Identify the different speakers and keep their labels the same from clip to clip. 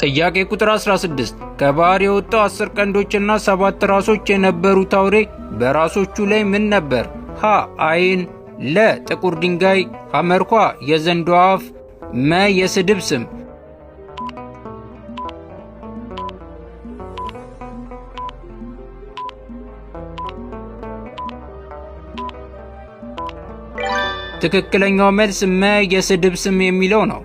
Speaker 1: ጥያቄ ቁጥር 16 ከባህር የወጣው 10 ቀንዶችና 7 ራሶች የነበሩት አውሬ በራሶቹ ላይ ምን ነበር? ሀ አይን፣ ለ ጥቁር ድንጋይ፣ ሐመርኳ የዘንዶ አፍ፣ መ የስድብ ስም። ትክክለኛው መልስ መ የስድብ ስም የሚለው ነው።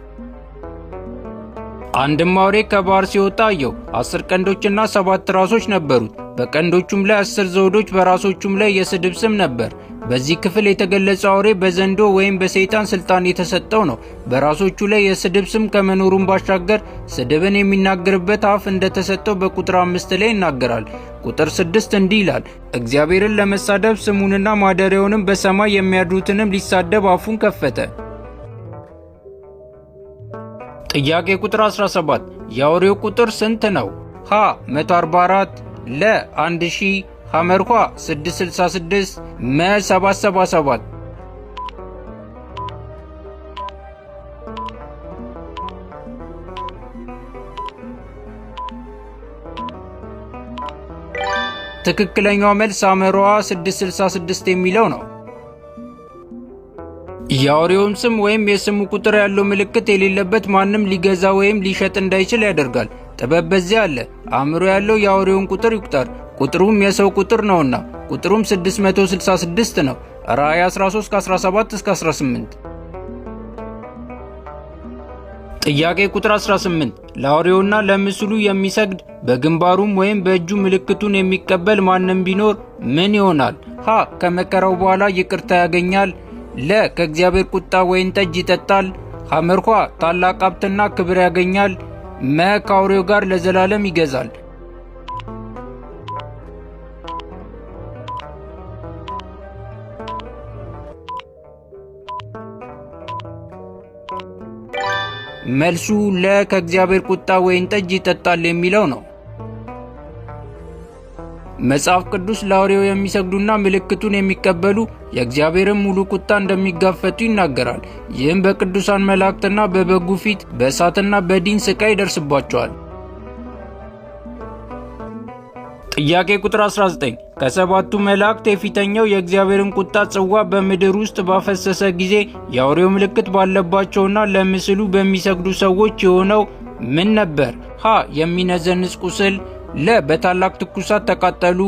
Speaker 1: አንድም አውሬ ከባህር ሲወጣ አየሁ። 10 ቀንዶችና 7 ራሶች ነበሩት። በቀንዶቹም ላይ 10 ዘውዶች፣ በራሶቹም ላይ የስድብ ስም ነበር። በዚህ ክፍል የተገለጸው አውሬ በዘንዶ ወይም በሰይጣን ስልጣን የተሰጠው ነው። በራሶቹ ላይ የስድብ ስም ከመኖሩም ባሻገር ስድብን የሚናገርበት አፍ እንደተሰጠው በቁጥር 5 ላይ ይናገራል። ቁጥር 6 እንዲህ ይላል፣ እግዚአብሔርን ለመሳደብ ስሙንና ማደሪያውንም በሰማይ የሚያድሩትንም ሊሳደብ አፉን ከፈተ። ጥያቄ ቁጥር 17 የአውሬው ቁጥር ስንት ነው? ሀ 144፣ ለ 1000፣ ሐመርኳ 666፣ መ 777። ትክክለኛው መልስ ሐመሯ 666 የሚለው ነው። የአውሬውን ስም ወይም የስሙ ቁጥር ያለው ምልክት የሌለበት ማንም ሊገዛ ወይም ሊሸጥ እንዳይችል ያደርጋል። ጥበብ በዚያ አለ። አእምሮ ያለው የአውሬውን ቁጥር ይቁጠር፣ ቁጥሩም የሰው ቁጥር ነውና፣ ቁጥሩም 666 ነው። ራእይ 13:17-18። ጥያቄ ቁጥር 18 ለአውሬውና ለምስሉ የሚሰግድ በግንባሩም ወይም በእጁ ምልክቱን የሚቀበል ማንም ቢኖር ምን ይሆናል? ሀ ከመከራው በኋላ ይቅርታ ያገኛል፣ ለ ከእግዚአብሔር ቁጣ ወይን ጠጅ ይጠጣል፣ ሐመርኳ ታላቅ ሀብትና ክብር ያገኛል፣ መ ከአውሬው ጋር ለዘላለም ይገዛል። መልሱ ለ ከእግዚአብሔር ቁጣ ወይን ጠጅ ይጠጣል የሚለው ነው። መጽሐፍ ቅዱስ ለአውሬው የሚሰግዱና ምልክቱን የሚቀበሉ የእግዚአብሔርን ሙሉ ቁጣ እንደሚጋፈጡ ይናገራል። ይህም በቅዱሳን መላእክትና በበጉ ፊት በእሳትና በዲን ስቃይ ይደርስባቸዋል። ጥያቄ ቁጥር 19 ከሰባቱ መላእክት የፊተኛው የእግዚአብሔርን ቁጣ ጽዋ በምድር ውስጥ ባፈሰሰ ጊዜ የአውሬው ምልክት ባለባቸውና ለምስሉ በሚሰግዱ ሰዎች የሆነው ምን ነበር? ሀ የሚነዘንስ ቁስል፣ ለ በታላቅ ትኩሳት ተቃጠሉ፣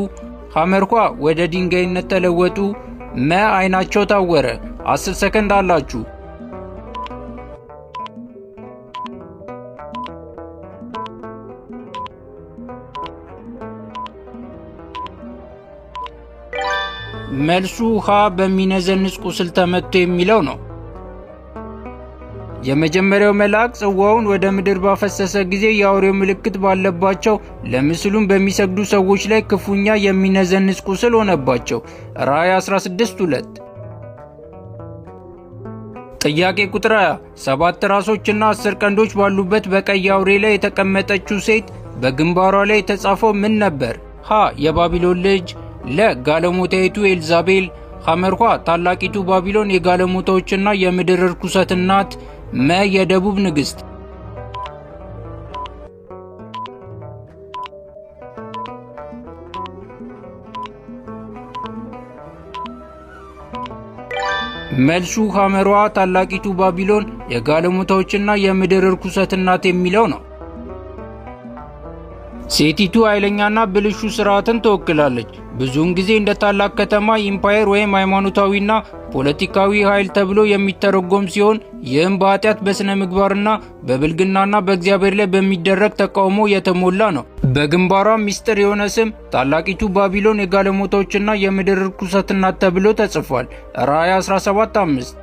Speaker 1: ሐመርኳ ወደ ድንጋይነት ተለወጡ፣ መ አይናቸው ታወረ። 10 ሰከንድ አላችሁ። መልሱ ሀ በሚነዘንስ ቁስል ተመቶ የሚለው ነው። የመጀመሪያው መልአክ ጽዋውን ወደ ምድር ባፈሰሰ ጊዜ የአውሬው ምልክት ባለባቸው ለምስሉም በሚሰግዱ ሰዎች ላይ ክፉኛ የሚነዘንስ ቁስል ሆነባቸው። ራእይ 16:2። ጥያቄ ቁጥር 20 7 ራሶችና 10 ቀንዶች ባሉበት በቀይ አውሬ ላይ የተቀመጠችው ሴት በግንባሯ ላይ የተጻፈው ምን ነበር? ሀ የባቢሎን ልጅ፣ ለ ጋለሞታይቱ ኤልዛቤል፣ ሐመርኳ ታላቂቱ ባቢሎን የጋለሞታዎችና የምድር ርኩሰት እናት፣ መ የደቡብ ንግሥት። መልሱ ሐመሯ ታላቂቱ ባቢሎን የጋለሞታዎችና የምድር ርኩሰት እናት የሚለው ነው። ሴቲቱ ኃይለኛና ብልሹ ስርዓትን ትወክላለች። ብዙውን ጊዜ እንደ ታላቅ ከተማ ኢምፓየር ወይም ሃይማኖታዊና ፖለቲካዊ ኃይል ተብሎ የሚተረጎም ሲሆን ይህም በኃጢአት በሥነ ምግባርና በብልግናና በእግዚአብሔር ላይ በሚደረግ ተቃውሞ የተሞላ ነው። በግንባሯም ምስጢር የሆነ ስም ታላቂቱ ባቢሎን የጋለሞታዎችና የምድር ርኩሰት እናት ተብሎ ተጽፏል። ራእይ 17:5።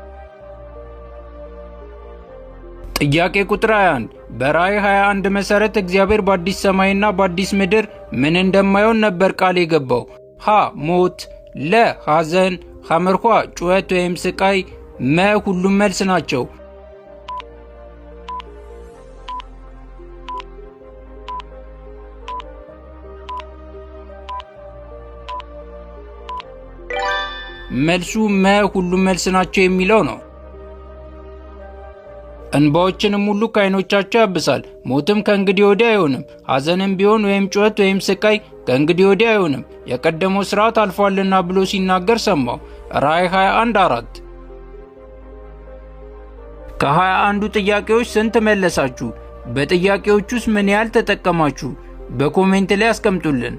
Speaker 1: ጥያቄ ቁጥር 21 በራእይ 21 መሠረት እግዚአብሔር በአዲስ ሰማይና በአዲስ ምድር ምን እንደማይሆን ነበር ቃል የገባው? ሀ ሞት፣ ለ ሐዘን፣ ሐመርኳ ጩኸት ወይም ስቃይ፣ መ ሁሉም መልስ ናቸው። መልሱ መ ሁሉም መልስ ናቸው የሚለው ነው። እንባዎችንም ሁሉ ከዓይኖቻቸው ያብሳል። ሞትም ከእንግዲህ ወዲህ አይሆንም። ሐዘንም ቢሆን ወይም ጩኸት ወይም ስቃይ ከእንግዲህ ወዲህ አይሆንም፣ የቀደመው ሥርዓት አልፏልና ብሎ ሲናገር ሰማሁ። ራእይ 21:4። ከ21ዱ ጥያቄዎች ስንት መለሳችሁ? በጥያቄዎቹስ ምን ያህል ተጠቀማችሁ? በኮሜንት ላይ አስቀምጡልን።